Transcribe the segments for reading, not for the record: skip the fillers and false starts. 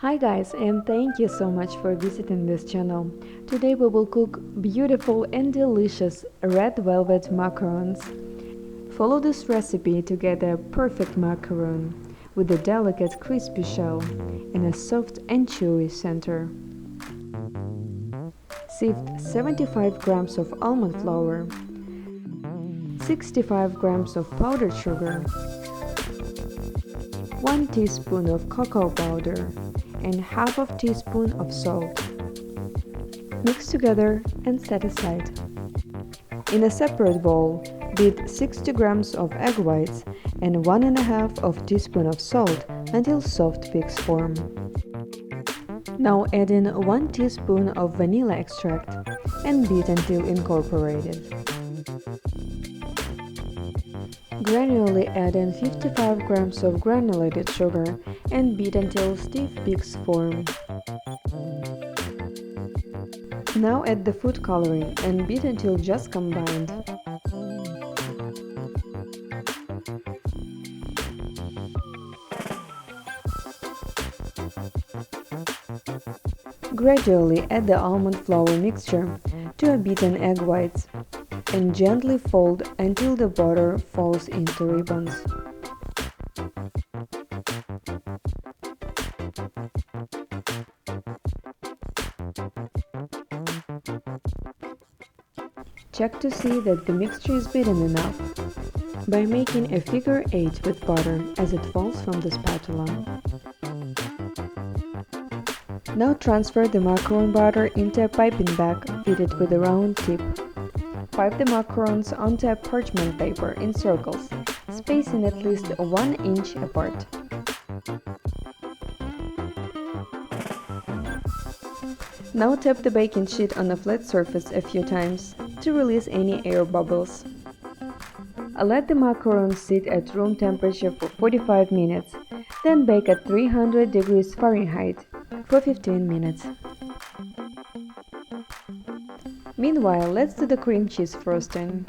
Hi guys, and thank you so much for visiting this channel. Today we will cook beautiful and delicious red velvet macarons. Follow this recipe to get a perfect macaroon with a delicate crispy shell and a soft and chewy center. Sift 75 grams of almond flour, 65 grams of powdered sugar, 1 teaspoon of cocoa powder, and half of teaspoon of salt. Mix together and set aside. In a separate bowl, beat 60 grams of egg whites and 1.5 of teaspoon of salt until soft peaks form. Now add in 1 teaspoon of vanilla extract and beat until incorporated. Gradually add in 55 grams of granulated sugar and beat until stiff peaks form. Now add the food coloring and beat until just combined. Gradually add the almond flour mixture to a beaten egg whites and gently fold until the butter falls into ribbons. Check to see that the mixture is beaten enough by making a figure 8 with butter as it falls from the spatula. Now transfer the macaron batter into a piping bag fitted with a round tip. Pipe the macarons onto a parchment paper in circles, spacing at least 1 inch apart. Now tap the baking sheet on a flat surface a few times to release any air bubbles. Let the macarons sit at room temperature for 45 minutes, then bake at 300 degrees Fahrenheit for 15 minutes. Meanwhile, let's do the cream cheese frosting.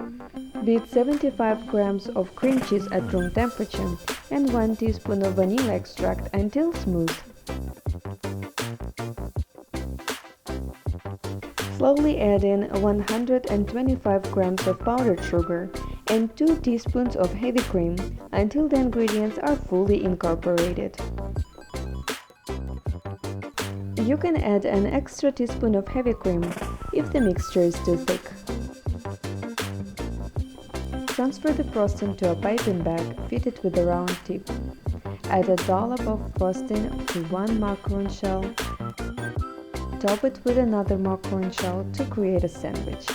Beat 75 grams of cream cheese at room temperature and 1 teaspoon of vanilla extract until smooth. Slowly add in 125 grams of powdered sugar and 2 teaspoons of heavy cream until the ingredients are fully incorporated. You can add an extra teaspoon of heavy cream if the mixture is too thick. Transfer the frosting to a piping bag fitted with a round tip. Add a dollop of frosting to 1 macaron shell. Top it with another macaron shell to create a sandwich.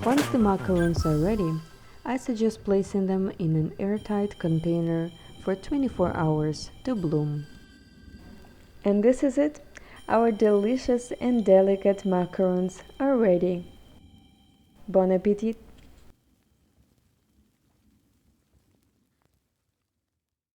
Once the macarons are ready, I suggest placing them in an airtight container for 24 hours to bloom. And this is it. Our delicious and delicate macarons are ready. Bon appetit!